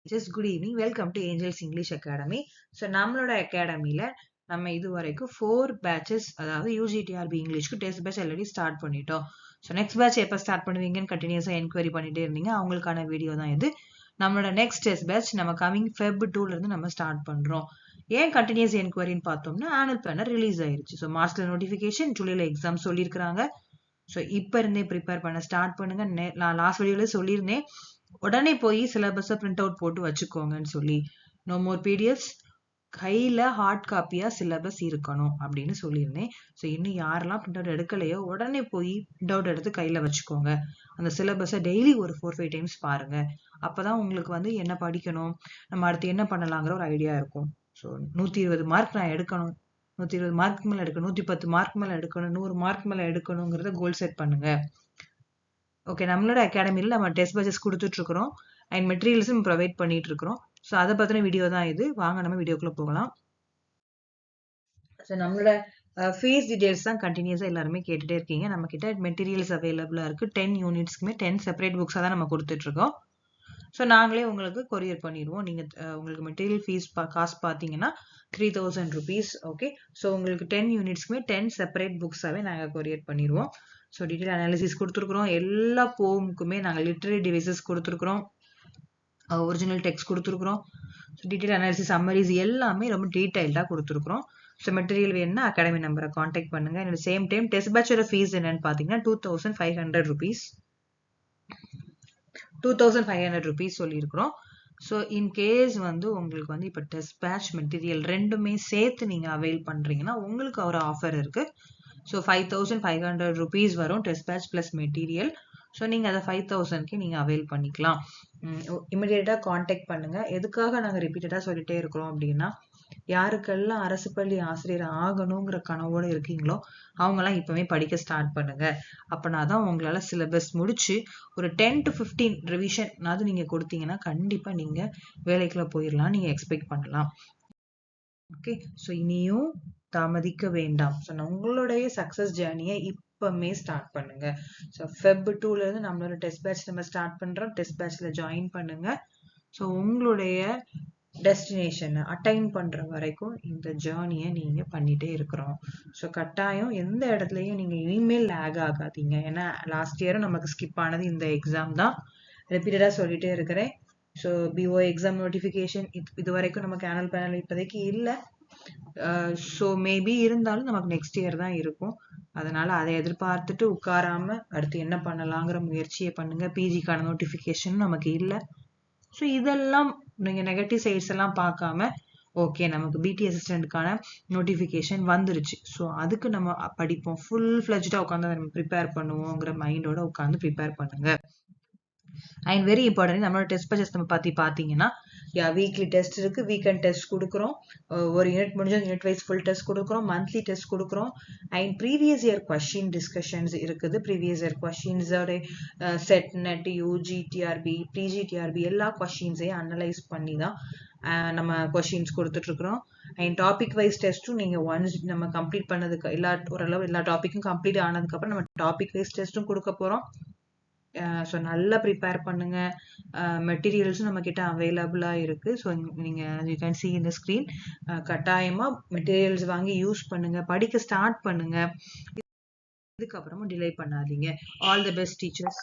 Just good evening. Welcome to Angels English Academy. So நம்மளோட அகாடமில நம்ம இது வரைக்கும் 4 பேட்சஸ் அதாவது UGTRB இங்கிலீஷ்க்கு டெஸ்ட் பேட்ச் ஆல்ரெடி ஸ்டார்ட் பண்ணிட்டோம். ஸோ நெக்ஸ்ட் பேட்ச் எப்போ ஸ்டார்ட் பண்ணுவீங்கன்னு கண்டினியூஸாக என்கொயரி பண்ணிட்டே இருந்தீங்க. அவங்களுக்கான வீடியோ தான் இது. நம்மளோட நெக்ஸ்ட் டெஸ்ட் பேட்ச் நம்ம கமிங் Feb 2ல இருந்து நம்ம ஸ்டார்ட் பண்றோம். ஏன் கண்டினியூஸ் என்கொயரின்னு பார்த்தோம்னா ஆனுவல் பிளானர் ரிலீஸ் ஆயிருச்சு. ஸோ மார்ச்ல நோட்டிஃபிகேஷன், ஜூலைல எக்ஸாம் சொல்லியிருக்காங்க. ஸோ இப்போ இருந்தே ப்ரிப்பேர் பண்ண ஸ்டார்ட் பண்ணுங்க. நான் லாஸ்ட் வீடியோல சொல்லியிருந்தேன், உடனே போய் சிலபஸை பிரிண்ட் அவுட் போட்டு வச்சுக்கோங்கன்னு சொல்லி. நோ மோர் பிடிஎஃப்ஸ், கையில ஹார்ட் காப்பியா சிலபஸ் இருக்கணும் அப்படின்னு சொல்லியிருந்தேன். ஸோ இன்னும் யாரெல்லாம் பிரிண்ட் அவுட் எடுக்கலையோ உடனே போய் பிரிண்ட் அவுட் எடுத்து கையில வச்சுக்கோங்க. அந்த சிலபஸை டெய்லி ஒரு 4-5 டைம்ஸ் பாருங்க. அப்பதான் உங்களுக்கு வந்து என்ன படிக்கணும், நம்ம அடுத்து என்ன பண்ணலாங்கிற ஒரு ஐடியா இருக்கும். ஸோ 120 மார்க் நான் எடுக்கணும், 120 மார்க் மேல எடுக்கணும், 110 மார்க் மேல எடுக்கணும், 100 மார்க் மேல எடுக்கணுங்கிறத கோல் செட் பண்ணுங்க. ஓகே, நம்மளோட அகாடமியில் நம்ம டெஸ்ட் பேட்சஸ் கொடுத்துட்டு இருக்கிறோம் அண்ட் மெட்டீரியல்ஸும் ப்ரொவைட் பண்ணிட்டு இருக்கிறோம். ஸோ அதை பற்றின வீடியோ தான் இது. வாங்க நம்ம வீடியோக்குள்ள போகலாம். ஸோ நம்மளோட ஃபீஸ் டீடைல்ஸ் தான் கண்டினியூஸாக எல்லாருமே கேட்டுட்டே இருக்கீங்க. நம்ம கிட்ட மெட்டீரியல்ஸ் அவைலபிளாக இருக்கு. 10 யூனிட்ஸ்க்குமே 10 செப்பரேட் புக்ஸாக தான் நம்ம கொடுத்துட்டு இருக்கோம். ஸோ நாங்களே உங்களுக்கு கொரியர் பண்ணிடுவோம். நீங்கள் உங்களுக்கு மெட்டீரியல் ஃபீஸ் காஸ்ட் பார்த்தீங்கன்னா 3000 rupees. ஓகே, ஸோ உங்களுக்கு 10 யூனிட்ஸ்க்குமே 10 செப்பரேட் புக்ஸாகவே நாங்கள் கொரியர் பண்ணிடுவோம். ஸோ டீட்டெயில் அனாலிசிஸ் கொடுத்துருக்குறோம். எல்லா போமுக்குமே நாங்கள் லிட்டரரி டிவைசஸ் கொடுத்துருக்குறோம், ஒரிஜினல் டெக்ஸ்ட் கொடுத்துருக்குறோம். ஸோ டீட்டெயில் அனாலிசிஸ், சம்மரிஸ் எல்லாமே ரொம்ப டீட்டெயில்டாக கொடுத்துருக்குறோம். ஸோ மெட்டீரியல் வேணும்னா அகாடமி நம்பரை காண்டாக்ட் பண்ணுங்க. அட் சேம் டைம் டெஸ்ட் பேட்சோட ஃபீஸ் என்னன்னு பார்த்தீங்கன்னா 2500 rupees. 2500 rupees சொல்லியிருக்கிறோம். ஸோ இன்கேஸ் வந்து உங்களுக்கு வந்து இப்போ டெஸ்ட் பேட்ச் மெட்டீரியல் ரெண்டுமே சேர்த்து நீங்கள் அவைல் பண்ணுறீங்கன்னா உங்களுக்கு ஒரு ஆஃபர் இருக்கு. ஸோ 5500 rupees வரும் test batch plus material. So நீங்கள் அதை 5000க்கு நீங்கள் அவைல் பண்ணிக்கலாம். இமிடியேட்டாக காண்டாக்ட் பண்ணுங்க. எதுக்காக நாங்கள் ரிப்பீட்டடாக சொல்லிட்டே இருக்கிறோம் அப்படின்னா, யாருக்கெல்லாம் அரசு பள்ளி ஆசிரியர் ஆகணுங்கிற கனவோடு இருக்கீங்களோ அவங்கெல்லாம் இப்பவே படிக்க ஸ்டார்ட் பண்ணுங்க. அப்பனாதான் உங்களால சிலபஸ் முடிச்சு ஒரு 10 to 15 ரிவிஷன் அது நீங்க கொடுத்தீங்கன்னா கண்டிப்பா நீங்க வேலைக்குள்ள போயிடலாம், நீங்க எக்ஸ்பெக்ட் பண்ணலாம். ஓகே, ஸோ இனியும் தாமதிக்க வேண்டாம். ஸோ உங்களுடைய சக்சஸ் ஜேர்னியை இப்பமே ஸ்டார்ட் பண்ணுங்க. ஸோ Feb 2ல இருந்து நம்மளோட டெஸ்ட் பேட்ச் நம்ம ஸ்டார்ட் பண்றோம். டெஸ்ட் பேட்ச்ல ஜாயின் பண்ணுங்க. ஸோ உங்களுடைய டெஸ்டினேஷனை அட்டைன் பண்ற வரைக்கும் இந்த ஜேர்னியை நீங்க பண்ணிட்டே இருக்கிறோம். ஸோ கட்டாயம் எந்த இடத்துலையும் நீங்க இனிமேல் லேக் ஆகாதீங்க. ஏன்னா லாஸ்ட் இயரும் நமக்கு ஸ்கிப் ஆனது இந்த எக்ஸாம் தான். ரிப்பீட்டடா சொல்லிட்டே இருக்கிறேன். ஸோ பிஓ எக்ஸாம் நோட்டிஃபிகேஷன் இது வரைக்கும் நமக்கு ஆனுவல் பேனல் இப்போதைக்கு இல்லை. ஸோ மேபி இருந்தாலும் நமக்கு நெக்ஸ்ட் இயர் தான் இருக்கும். அதனால அதை எதிர்பார்த்துட்டு உட்காராம அடுத்து என்ன பண்ணலாங்கிற முயற்சியை பண்ணுங்க. பிஜிக்கான நோட்டிஃபிகேஷன் நமக்கு இல்லை. ஸோ இதெல்லாம் நீங்க நெகட்டிவ் சைட்ஸ் எல்லாம் பார்க்காம, ஓகே நமக்கு பிடி அசிஸ்டன்ட்கான நோட்டிஃபிகேஷன் வந்துருச்சு, ஸோ அதுக்கு நம்ம படிப்போம், ஃபுல் ஃபிளஜ்டா உட்காந்து நம்ம ப்ரிப்பேர் பண்ணுவோங்கிற மைண்டோட உட்காந்து ப்ரிப்பேர் பண்ணுங்க. அண்ட் வெரி இம்பார்ட்டன்ட், நம்மளோட டெஸ்ட் பேட்சஸ் நம்ம பார்த்தீங்கன்னா வீக்லி டெஸ்ட் இருக்கு, வீக்கெண்ட் டெஸ்ட் கொடுக்குறோம், ஒரு யூனிட் முடிஞ்ச யூனிட் வைஸ் ஃபுல் டெஸ்ட் கொடுக்குறோம், மந்த்லி டெஸ்ட் கொடுக்குறோம். And previous year question discussions இருக்குது. ப்ரீவியஸ் இயர் கொஸ்டின்ஸோட செட், நெட், யூஜிடிஆர்பி, பிஜிடிஆர்பி எல்லா கொஸ்டின்ஸையும் அனலைஸ் பண்ணி தான் நம்ம கொஸ்டின்ஸ் கொடுத்துட்டு இருக்கிறோம். அண்ட் டாபிக் வைஸ் டெஸ்ட்டும் நீங்க ஒன்ஸ் நம்ம கம்ப்ளீட் பண்ணதுக்கு ஓரளவு எல்லா டாபிக்கும் கம்ப்ளீட் ஆனதுக்கு அப்புறம் நம்ம டாபிக் வைஸ் டெஸ்ட்டும் கொடுக்க போறோம். ஸோ நல்லா ப்ரிப்பேர் பண்ணுங்க. மெட்டீரியல்ஸும் நம்ம கிட்ட அவைலபிளா இருக்கு. ஸோ நீங்க you can see in the screen. கட்டாயமா மெட்டீரியல்ஸ் வாங்கி யூஸ் பண்ணுங்க, படிக்க ஸ்டார்ட் பண்ணுங்க. இதுக்கப்புறமும் டிலே பண்ணாதீங்க. All the best teachers.